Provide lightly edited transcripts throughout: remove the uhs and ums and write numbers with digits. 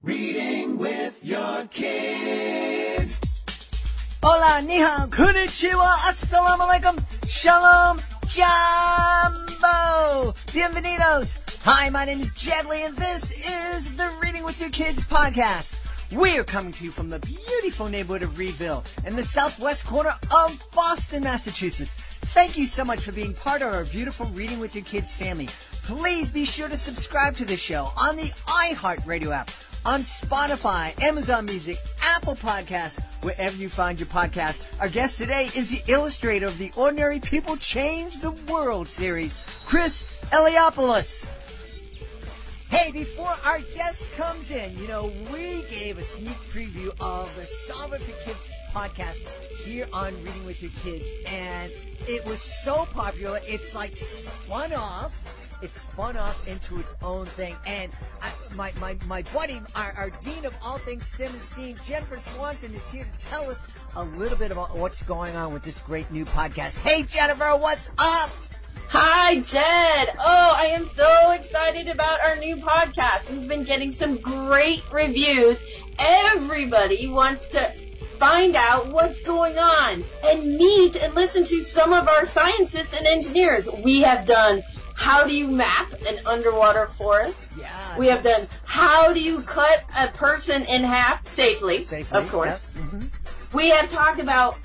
Reading with your kids. Hola, ni hao, konnichiwa, assalamu alaikum, shalom, jambo, bienvenidos. Hi, my name is Jedley, and this is the Reading with Your Kids podcast. We are coming to you from the beautiful neighborhood of Reedville in the southwest corner of Boston, Massachusetts. Thank you so much for being part of our beautiful Reading with Your Kids family. Please be sure to subscribe to the show on the iHeartRadio app, on Spotify, Amazon Music, Apple Podcasts, wherever you find your podcast. Our guest today is the illustrator of the Ordinary People Change the World series, Chris Eliopoulos. Hey, before our guest comes in, we gave a sneak preview of the Solve It for Kids podcast here on Reading with Your Kids, and it was so popular, it's like spun off. It spun off into its own thing. And my buddy, our dean of all things STEM and STEAM, Jennifer Swanson, is here to tell us a little bit about what's going on with this great new podcast. Hey, Jennifer, what's up? Hi, Jed. Oh, I am so excited about our new podcast. We've been getting some great reviews. Everybody wants to find out what's going on and meet and listen to some of our scientists and engineers. We have done how do you map an underwater forest? Yeah. We have done how do you cut a person in half safely, of course. Yep. Mm-hmm. We have talked about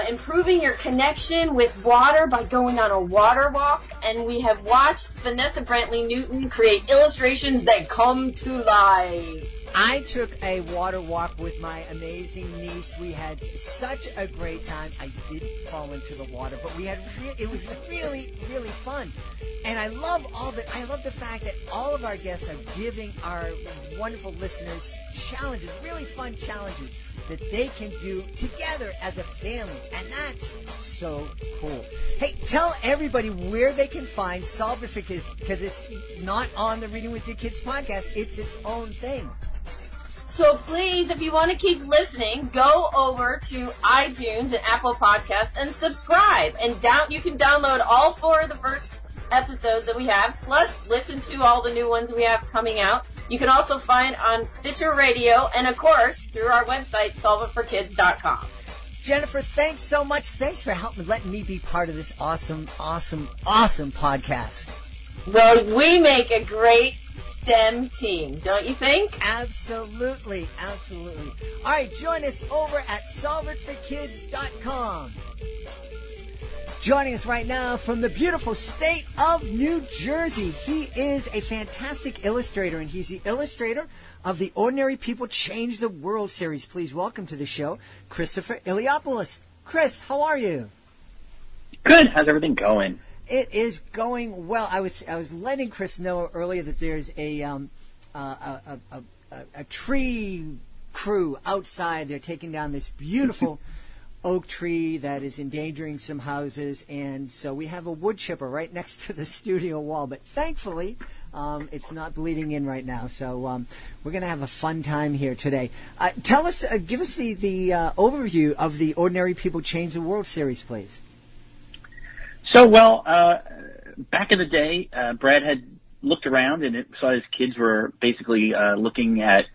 improving your connection with water by going on a water walk, and we have watched Vanessa Brantley Newton create illustrations that come to life. I took a water walk with my amazing niece. We had such a great time. I didn't fall into the water, but it was really, really fun. And I love the fact that all of our guests are giving our wonderful listeners challenges, really fun challenges that they can do together as a family. And that's so cool. Hey, tell everybody where they can find Solve It for Kids, because it's not on the Reading with Your Kids podcast. It's its own thing. So please, if you want to keep listening, go over to iTunes and Apple Podcasts and subscribe. And you can download all 4 of the first episodes that we have, plus listen to all the new ones we have coming out. You can also find on Stitcher Radio and, of course, through our website, solveitforkids.com. Jennifer, thanks so much. Thanks for letting me be part of this awesome, awesome, awesome podcast. Well, we make a great STEM team, don't you think? Absolutely, absolutely. All right, join us over at solveitforkids.com. Joining us right now from the beautiful state of New Jersey, he is a fantastic illustrator, and he's the illustrator of the Ordinary People Change the World series. Please welcome to the show, Christopher Eliopoulos. Chris, how are you? Good. How's everything going? It is going well. I was letting Chris know earlier that there's a tree crew outside. They're taking down this beautiful oak tree that is endangering some houses, and so we have a wood chipper right next to the studio wall. But thankfully, it's not bleeding in right now. So we're going to have a fun time here today. Give us the overview of the Ordinary People Change the World series, please. So, back in the day, Brad had looked around and saw his kids were basically looking at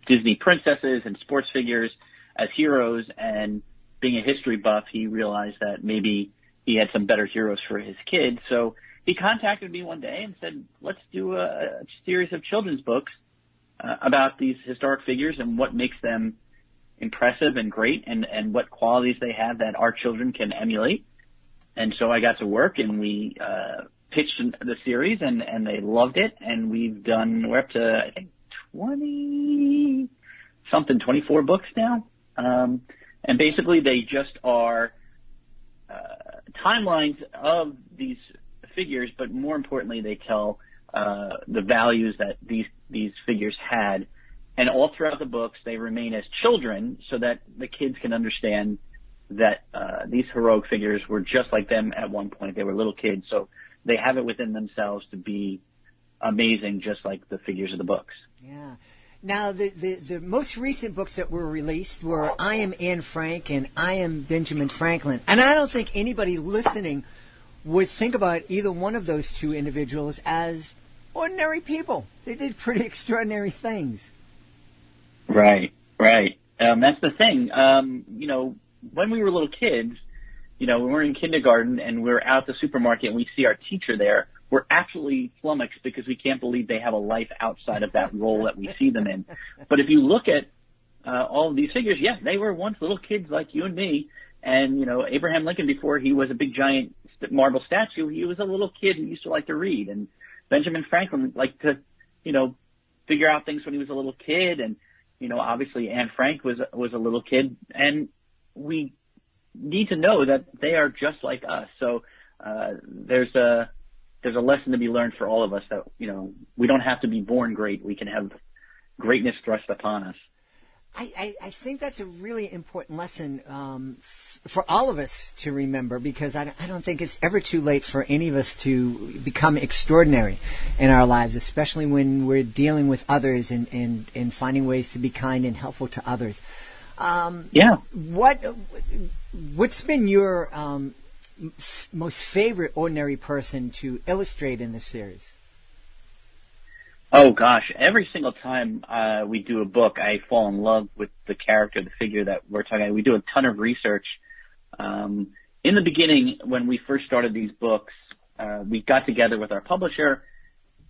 Disney princesses and sports figures as heroes, and being a history buff, he realized that maybe he had some better heroes for his kids. So he contacted me one day and said, let's do a series of children's books about these historic figures and what makes them impressive and great, and what qualities they have that our children can emulate. And so I got to work, and we pitched the series, and they loved it. And we're up to, I think, 24 books now. And basically they just are timelines of these figures, but more importantly, they tell the values that these figures had. And all throughout the books, they remain as children so that the kids can understand that these heroic figures were just like them at one point. They were little kids, so they have it within themselves to be amazing, just like the figures of the books. Yeah. Now, the most recent books that were released were I Am Anne Frank and I Am Benjamin Franklin. And I don't think anybody listening would think about either one of those two individuals as ordinary people. They did pretty extraordinary things. Right, right. That's the thing. When we were little kids, when we're in kindergarten and we're out at the supermarket and we see our teacher there, we're absolutely flummoxed because we can't believe they have a life outside of that role that we see them in. But if you look at all of these figures, yeah, they were once little kids like you and me. And, Abraham Lincoln, before he was a big giant marble statue, he was a little kid who used to like to read. And Benjamin Franklin liked to, figure out things when he was a little kid. And, obviously Anne Frank was a little kid. And we need to know that they are just like us. So there's a lesson to be learned for all of us that, we don't have to be born great. We can have greatness thrust upon us. I think that's a really important lesson for all of us to remember, because I don't think it's ever too late for any of us to become extraordinary in our lives, especially when we're dealing with others and finding ways to be kind and helpful to others. What's been your most favorite ordinary person to illustrate in this series? Oh gosh, every single time we do a book, I fall in love with the character, the figure that we're talking about. We do a ton of research. In the beginning, when we first started these books, we got together with our publisher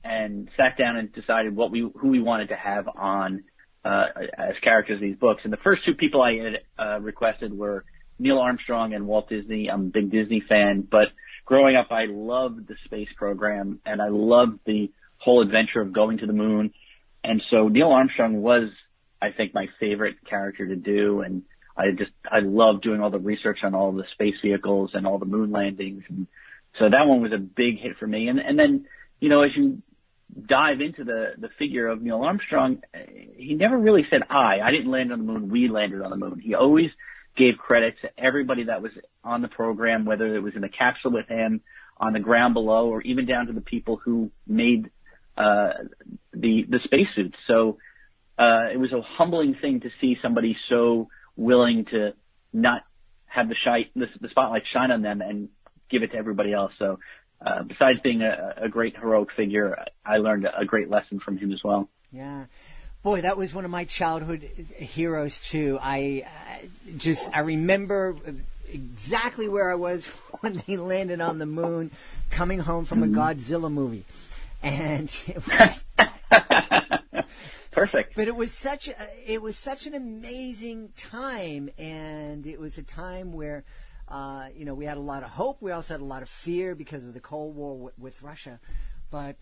and sat down and decided who we wanted to have on as characters of these books. And the first two people I had requested were Neil Armstrong and Walt Disney. I'm a big Disney fan, but growing up, I loved the space program and I loved the whole adventure of going to the moon. And so Neil Armstrong was, I think, my favorite character to do. And I love doing all the research on all the space vehicles and all the moon landings. And so that one was a big hit for me. And then, as you dive into the figure of Neil Armstrong, he never really said I didn't land on the moon. We landed on the moon. He always gave credit to everybody that was on the program, whether it was in the capsule with him, on the ground below, or even down to the people who made the spacesuits. So it was a humbling thing to see somebody so willing to not have the spotlight shine on them and give it to everybody else. So besides being a great heroic figure, I learned a great lesson from him as well. Yeah. Boy, that was one of my childhood heroes too. I remember exactly where I was when they landed on the moon, coming home from a Godzilla movie. And it was perfect. But it was such an amazing time, and it was a time where we had a lot of hope. We also had a lot of fear because of the Cold War with Russia. But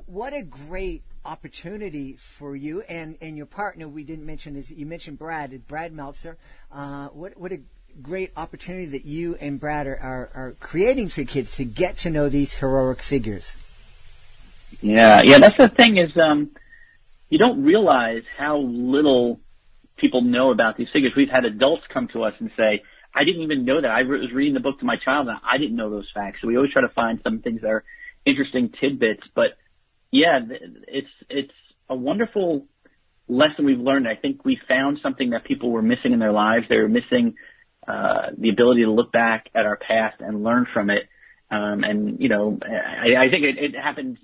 what a great opportunity for you and your partner. We didn't mention you mentioned Brad Meltzer. What a great opportunity that you and Brad are creating for kids to get to know these heroic figures. Yeah, that's the thing is, you don't realize how little people know about these figures. We've had adults come to us and say, I didn't even know that. I was reading the book to my child and I didn't know those facts. So we always try to find some things that are interesting tidbits. But yeah, it's a wonderful lesson we've learned. I think we found something that people were missing in their lives. They were missing the ability to look back at our past and learn from it. I think it happened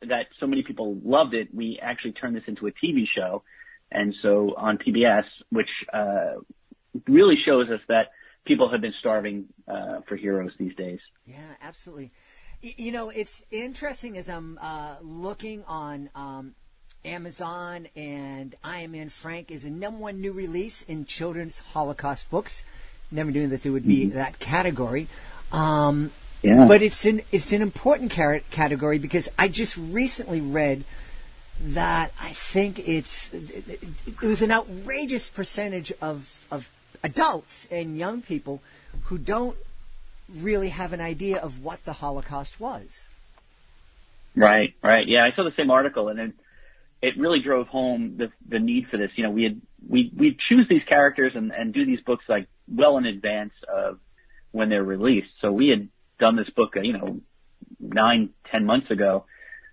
that so many people loved it. We actually turned this into a TV show, and so on PBS, which really shows us that people have been starving for heroes these days. Yeah, absolutely. It's interesting as I'm looking on Amazon, and Iron Man Frank is a #1 new release in children's Holocaust books. Never knew that there would be that category. Yeah. But it's an important category because I just recently read that I think it was an outrageous percentage of adults and young people who don't really have an idea of what the Holocaust was. Right. Yeah, I saw the same article, and it really drove home the need for this. We choose these characters and do these books like well in advance of when they're released. So we had done this book, 9-10 months ago,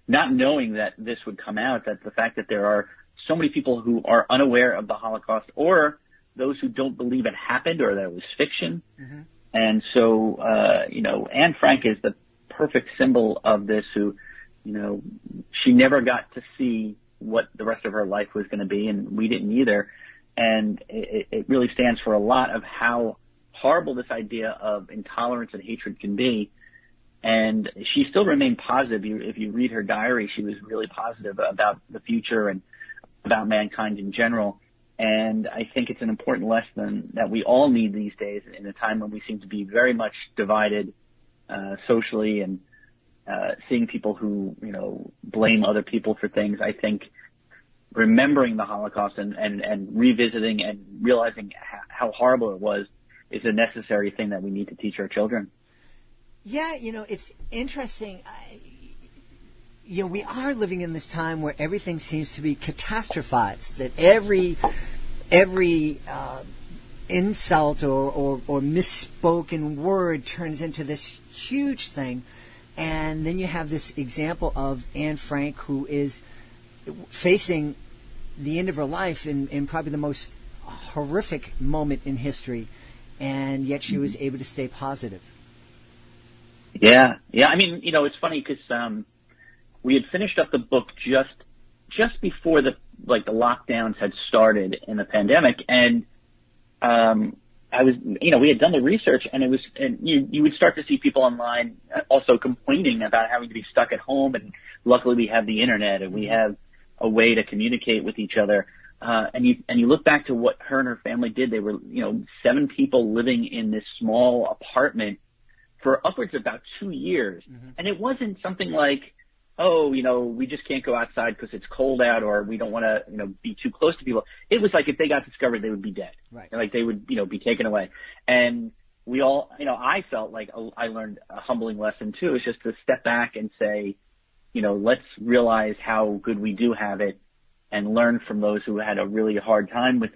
not knowing that this would come out, that the fact that there are so many people who are unaware of the Holocaust or those who don't believe it happened or that it was fiction. Mm-hmm. And so, Anne Frank is the perfect symbol of this, who she never got to see what the rest of her life was going to be, and we didn't either. And it really stands for a lot of how horrible this idea of intolerance and hatred can be. And she still remained positive. If you read her diary, she was really positive about the future and about mankind in general. And I think it's an important lesson that we all need these days in a time when we seem to be very much divided socially and seeing people who, blame other people for things. I think remembering the Holocaust and revisiting and realizing how horrible it was is a necessary thing that we need to teach our children. Yeah, it's interesting. We are living in this time where everything seems to be catastrophized, that every insult or misspoken word turns into this huge thing. And then you have this example of Anne Frank, who is facing the end of her life in probably the most horrific moment in history, and yet she was able to stay positive. Yeah. I mean, it's funny because we had finished up the book just before the lockdowns had started in the pandemic, and I was, we had done the research, and you would start to see people online also complaining about having to be stuck at home, and luckily we have the internet and we have a way to communicate with each other. And you look back to what her and her family did. They were, 7 people living in this small apartment for upwards of about 2 years. Mm-hmm. And it wasn't something like, we just can't go outside because it's cold out, or we don't want to, be too close to people. It was like if they got discovered, they would be dead. Right. Like they would, be taken away. And we all, I felt like I learned a humbling lesson too. It's just to step back and say, let's realize how good we do have it and learn from those who had a really hard time with,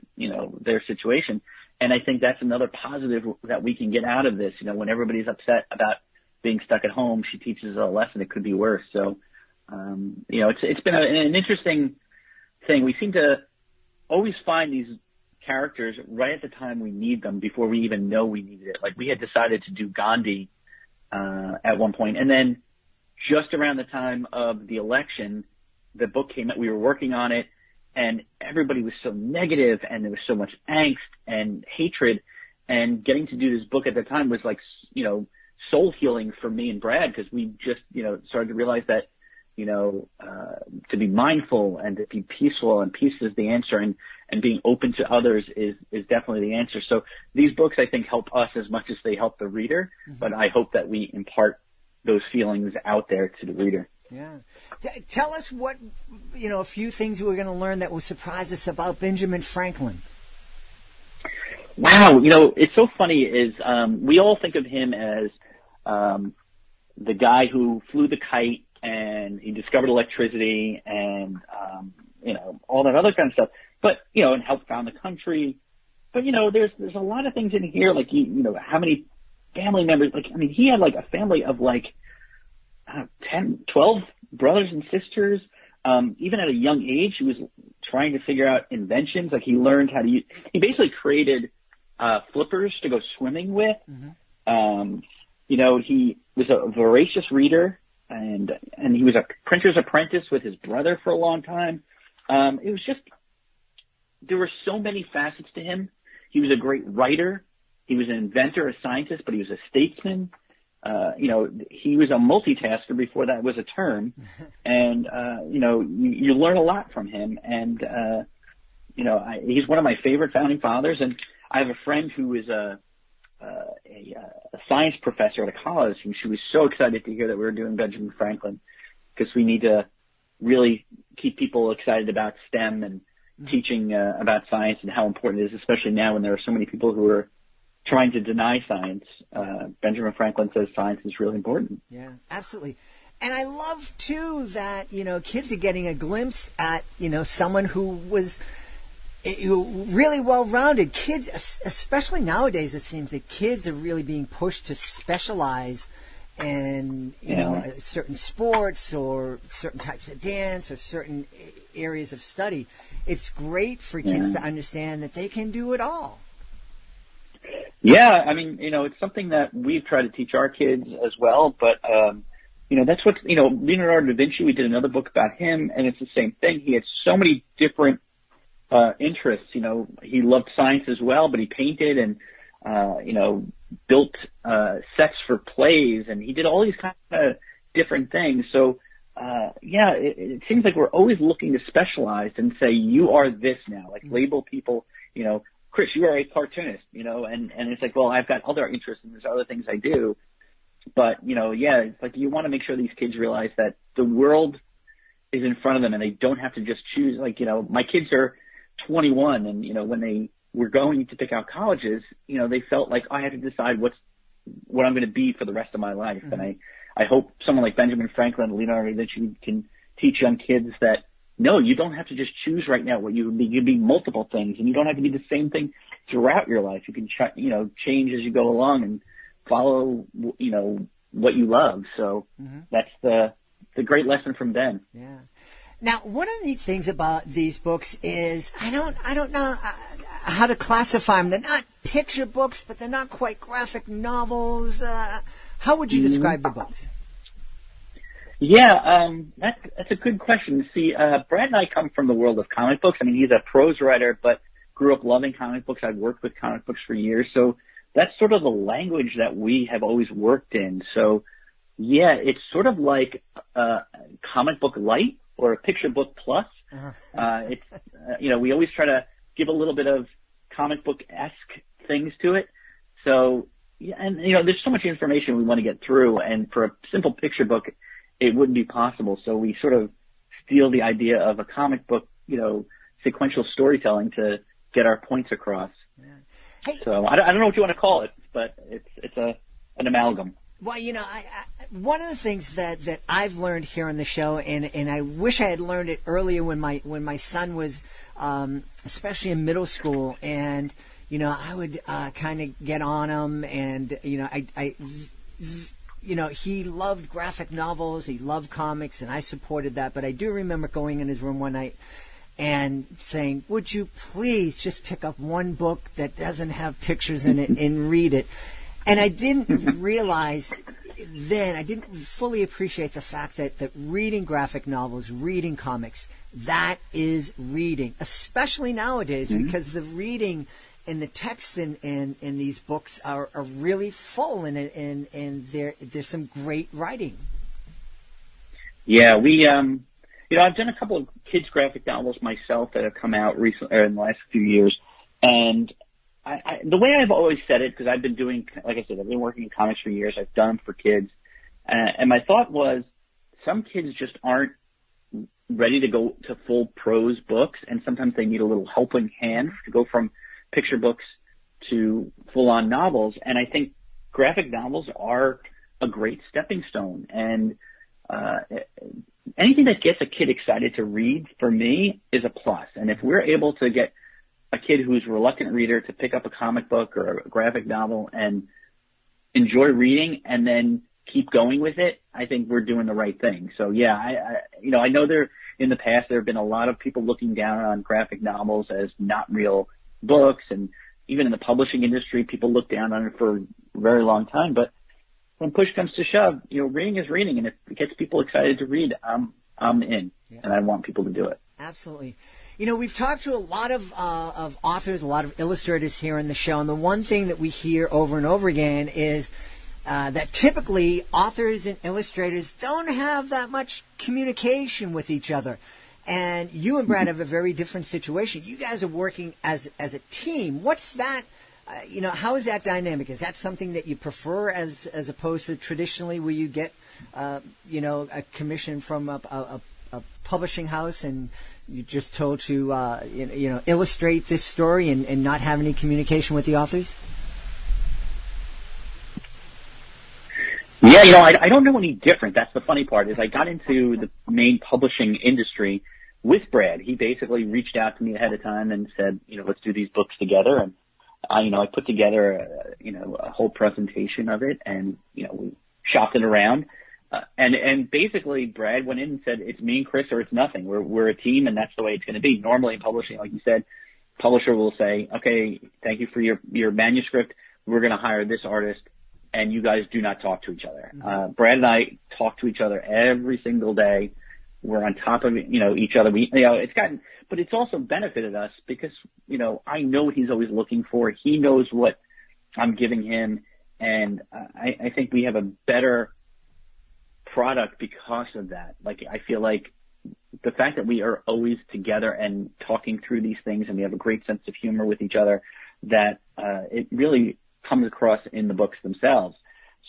their situation. And I think that's another positive that we can get out of this. When everybody's upset about being stuck at home, she teaches a lesson. It could be worse. So, it's been an interesting thing. We seem to always find these characters right at the time we need them before we even know we needed it. Like we had decided to do Gandhi at one point, and then just around the time of the election, the book came out. We were working on it, and everybody was so negative, and there was so much angst and hatred. And getting to do this book at the time was like, soul healing for me and Brad, because we just, started to realize that, to be mindful and to be peaceful, and peace is the answer, and being open to others is definitely the answer. So these books, I think, help us as much as they help the reader, mm-hmm. but I hope that we impart those feelings out there to the reader. Yeah. Tell us what, a few things we're going to learn that will surprise us about Benjamin Franklin. Wow. It's so funny is we all think of him as the guy who flew the kite, and he discovered electricity and, all that other kind of stuff. But, and helped found the country. But, there's a lot of things in here, like, how many family members, he had a family of 10, 12 brothers and sisters. Even at a young age, he was trying to figure out inventions. Like he learned how to he basically created, flippers to go swimming with. Mm-hmm. He was a voracious reader, and he was a printer's apprentice with his brother for a long time. It was just, there were so many facets to him. He was a great writer. He was an inventor, a scientist, but he was a statesman. He was a multitasker before that was a term. And, you learn a lot from him. And, he's one of my favorite founding fathers. And I have a friend who is a science professor at a college, and she was so excited to hear that we were doing Benjamin Franklin, because we need to really keep people excited about STEM and teaching about science and how important it is, especially now when there are so many people who are trying to deny science. Benjamin Franklin says science is really important. Yeah, absolutely. And I love, too, that, kids are getting a glimpse at, someone who was really well-rounded. Kids, especially nowadays, it seems that kids are really being pushed to specialize in, certain sports or certain types of dance or certain areas of study. It's great for kids to understand that they can do it all. Yeah, it's something that we've tried to teach our kids as well. But, that's what, Leonardo da Vinci, we did another book about him, and it's the same thing. He had so many different interests. He loved science as well, but he painted and, built sets for plays, and he did all these kind of different things. So, it seems like we're always looking to specialize and say, you are this now, like label people, Chris, you are a cartoonist, and it's like, well, I've got other interests and there's other things I do. But, it's like you want to make sure these kids realize that the world is in front of them and they don't have to just choose. Like, my kids are 21 and, when they were going to pick out colleges, they felt like I had to decide what I'm going to be for the rest of my life. Mm-hmm. And I hope someone like Benjamin Franklin and Leonardo da Vinci can teach young kids that, no, you don't have to just choose right now what you would be. You can be multiple things, and you don't have to be the same thing throughout your life. You can, change as you go along and follow, what you love. So that's the great lesson from Ben. Yeah. Now, one of the neat things about these books is I don't know how to classify them. They're not picture books, but they're not quite graphic novels. How would you describe the books? Yeah, that's a good question. See, Brad and I come from the world of comic books. I mean, he's a prose writer, but grew up loving comic books. I've worked with comic books for years, so that's sort of the language that we have always worked in. So, yeah, it's sort of like comic book light or a picture book plus. It's we always try to give a little bit of comic book-esque things to it. So, yeah, and there's so much information we want to get through, and for a simple picture book, it wouldn't be possible. So we sort of steal the idea of a comic book, sequential storytelling to get our points across. Yeah. Hey, so I don't know what you want to call it, but it's an amalgam. Well, one of the things that I've learned here on the show, and I wish I had learned it earlier when my son was, especially in middle school, and I would kind of get on him, and he loved graphic novels, he loved comics, and I supported that. But I do remember going in his room one night and saying, would you please just pick up one book that doesn't have pictures in it and read it? And I didn't realize then, I didn't fully appreciate the fact that reading graphic novels, reading comics, that is reading, especially nowadays, because the reading and the text in these books are really full, and there's some great writing. Yeah, we I've done a couple of kids graphic novels myself that have come out recently in the last few years, and I the way I've always said it, because I've been doing, like I said, I've been working in comics for years. I've done them for kids, and my thought was, some kids just aren't ready to go to full prose books, and sometimes they need a little helping hand to go from picture books to full-on novels. And I think graphic novels are a great stepping stone. And anything that gets a kid excited to read, for me, is a plus. And if we're able to get a kid who's a reluctant reader to pick up a comic book or a graphic novel and enjoy reading and then keep going with it, I think we're doing the right thing. So, yeah, I know in the past there have been a lot of people looking down on graphic novels as not real books, and even in the publishing industry, people look down on it for a very long time. But when push comes to shove, reading is reading, and if it gets people excited to read, I'm in, and I want people to do it. Absolutely. We've talked to a lot of authors, a lot of illustrators here on the show, and the one thing that we hear over and over again is that typically authors and illustrators don't have that much communication with each other. And you and Brad have a very different situation. You guys are working as a team. What's that? How is that dynamic? Is that something that you prefer as opposed to traditionally where you get, a commission from a publishing house and you're just told to, illustrate this story and not have any communication with the authors? Yeah, I don't know any different. That's the funny part, is I got into the main publishing industry with Brad. He basically reached out to me ahead of time and said, let's do these books together. And I put together a whole presentation of it, and we shopped it around. And basically Brad went in and said, it's me and Chris or it's nothing. We're a team, and that's the way it's going to be. Normally in publishing, like you said, publisher will say, okay, thank you for your manuscript. We're going to hire this artist and you guys do not talk to each other. Brad and I talk to each other every single day. We're on top of, each other. But it's also benefited us because, I know what he's always looking for. He knows what I'm giving him. And I think we have a better product because of that. Like, I feel like the fact that we are always together and talking through these things, and we have a great sense of humor with each other, that it really comes across in the books themselves.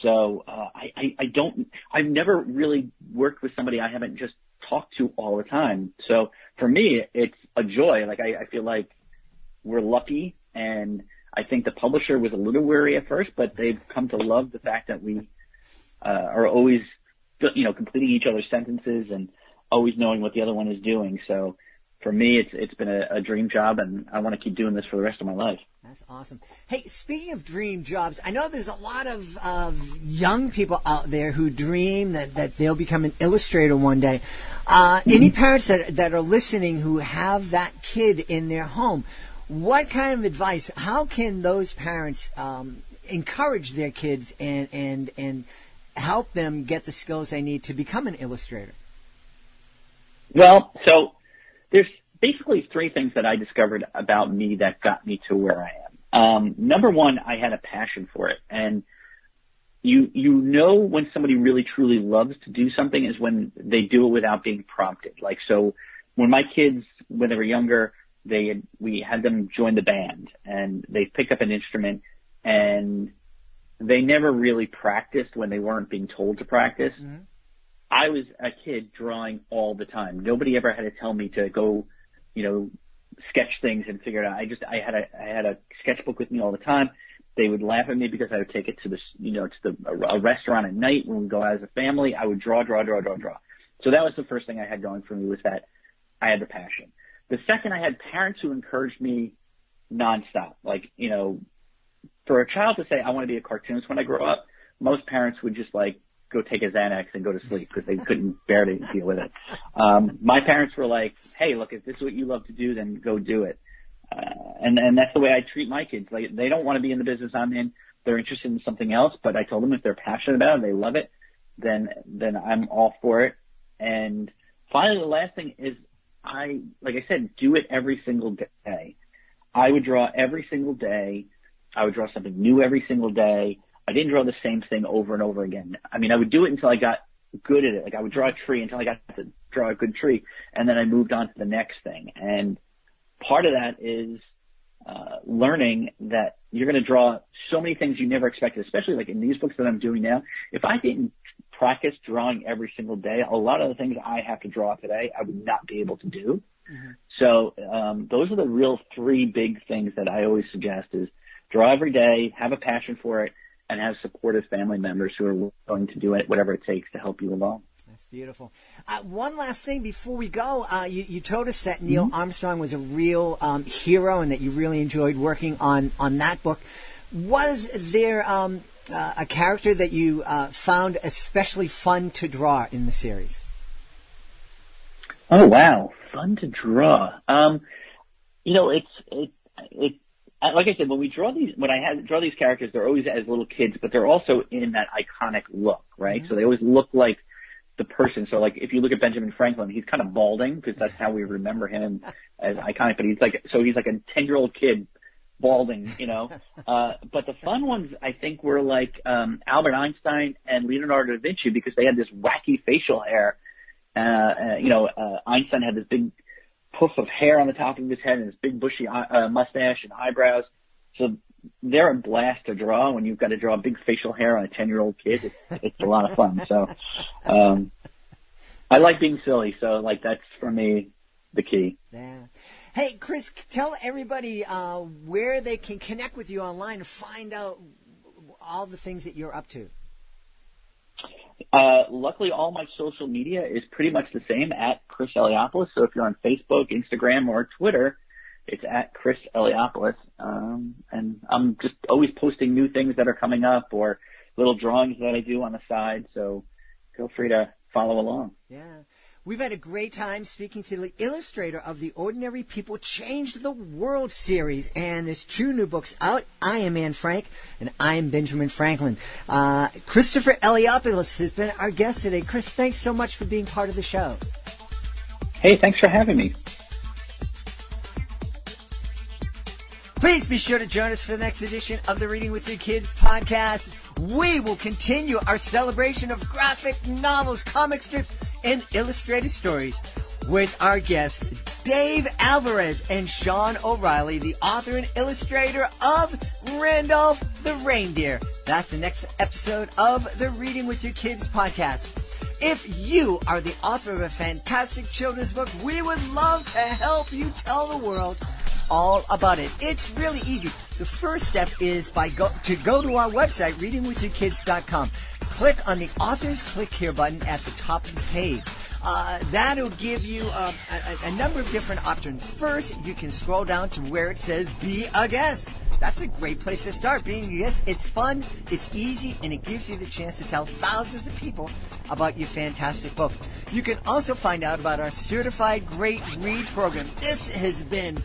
So I've never really worked with somebody I haven't just talked to all the time. So for me, it's a joy. Like, I feel like we're lucky, and I think the publisher was a little wary at first, but they've come to love the fact that we are always, completing each other's sentences and always knowing what the other one is doing. So for me, it's been a dream job, and I want to keep doing this for the rest of my life. That's awesome. Hey, speaking of dream jobs, I know there's a lot of young people out there who dream that they'll become an illustrator one day. Any parents that are listening who have that kid in their home, what kind of advice, how can those parents encourage their kids and help them get the skills they need to become an illustrator? Well, so there's basically three things that I discovered about me that got me to where I am. Number one, I had a passion for it. And you know when somebody really truly loves to do something is when they do it without being prompted. Like, so when my kids, when they were younger, we had them join the band, and they picked up an instrument, and they never really practiced when they weren't being told to practice. Mm-hmm. I was a kid drawing all the time. Nobody ever had to tell me to go, sketch things and figure it out. I had a sketchbook with me all the time. They would laugh at me because I would take it to a restaurant at night when we go out as a family. I would draw. So that was the first thing I had going for me, was that I had the passion. The second, I had parents who encouraged me nonstop. Like, for a child to say, I want to be a cartoonist when I grow up, most parents would just go take a Xanax and go to sleep because they couldn't bear to deal with it. My parents were like, hey, look, if this is what you love to do, then go do it. And that's the way I treat my kids. Like, they don't want to be in the business I'm in. They're interested in something else, but I told them if they're passionate about it and they love it, then I'm all for it. And finally, the last thing is, like I said, do it every single day. I would draw every single day. I would draw something new every single day. I didn't draw the same thing over and over again. I mean, I would do it until I got good at it. Like, I would draw a tree until I got to draw a good tree, and then I moved on to the next thing. And part of that is learning that you're going to draw so many things you never expected, especially like in these books that I'm doing now. If I didn't practice drawing every single day, a lot of the things I have to draw today, I would not be able to do. Mm-hmm. So those are the real three big things that I always suggest: is draw every day, have a passion for it, and have supportive family members who are willing to do it, whatever it takes to help you along. That's beautiful. One last thing before we go. You told us that Neil Armstrong was a real hero and that you really enjoyed working on that book. Was there a character that you found especially fun to draw in the series? Oh, wow. Fun to draw. It's like I said, when I draw these characters, they're always as little kids, but they're also in that iconic look, right? Mm-hmm. So they always look like the person. So like, if you look at Benjamin Franklin, he's kind of balding because that's how we remember him as iconic, but he's like a 10-year-old kid balding, but the fun ones I think were like, Albert Einstein and Leonardo da Vinci, because they had this wacky facial hair. Einstein had this big poof of hair on the top of his head and his big bushy mustache and eyebrows. So they're a blast to draw when you've got to draw a big facial hair on a 10-year-old kid. It's a lot of fun. So I like being silly. So that's for me the key. Yeah. Hey, Chris, tell everybody where they can connect with you online to find out all the things that you're up to. Luckily, all my social media is pretty much the same, at Chris Eliopoulos. So if you're on Facebook, Instagram, or Twitter, it's at Chris Eliopoulos. And I'm just always posting new things that are coming up or little drawings that I do on the side. So feel free to follow along. Yeah. We've had a great time speaking to the illustrator of the Ordinary People Change the World series. And there's 2 new books out. I am Anne Frank, and I am Benjamin Franklin. Christopher Eliopoulos has been our guest today. Chris, thanks so much for being part of the show. Hey, thanks for having me. Please be sure to join us for the next edition of the Reading with Your Kids podcast. We will continue our celebration of graphic novels, comic strips, and illustrated stories with our guests, Dave Alvarez and Sean O'Reilly, the author and illustrator of Randolph the Reindeer. That's the next episode of the Reading with Your Kids podcast. If you are the author of a fantastic children's book, we would love to help you tell the world all about it. It's really easy. The first step is to go to our website, readingwithyourkids.com. Click on the Authors Click Here button at the top of the page. That'll give you a number of different options. First, you can scroll down to where it says Be a Guest. That's a great place to start. Being a guest, it's fun, it's easy, and it gives you the chance to tell thousands of people about your fantastic book. You can also find out about our Certified Great Read program. This has been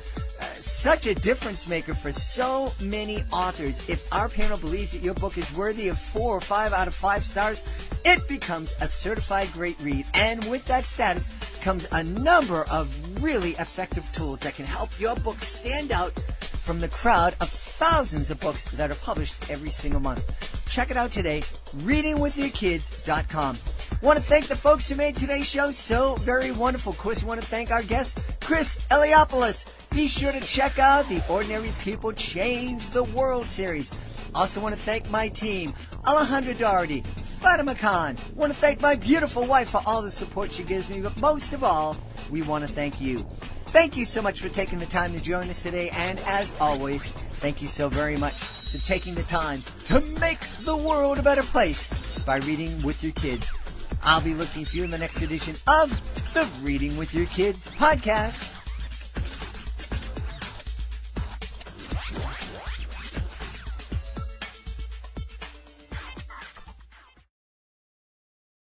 such a difference maker for so many authors. If our panel believes that your book is worthy of 4 or 5 out of 5 stars, it becomes a certified great read. And with that status comes a number of really effective tools that can help your book stand out from the crowd of thousands of books that are published every single month. Check it out today, readingwithyourkids.com. Want to thank the folks who made today's show so very wonderful. Of course, we want to thank our guest, Chris Eliopoulos. Be sure to check out the Ordinary People Change the World series. Also want to thank my team, Alejandra Doherty, Fatima Khan. Want to thank my beautiful wife for all the support she gives me, but most of all, we want to thank you. Thank you so much for taking the time to join us today, and as always, thank you so very much for taking the time to make the world a better place by reading with your kids. I'll be looking for you in the next edition of the Reading with Your Kids podcast.